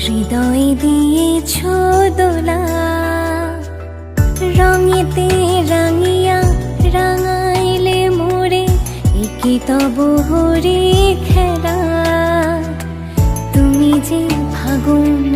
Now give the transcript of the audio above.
হৃদয় দিয়েছ দোলা, রঙেতে রাঙিয়া রাঙাইলে মোরে, একি তব হরি খেলা। তুমি যে ফাগুন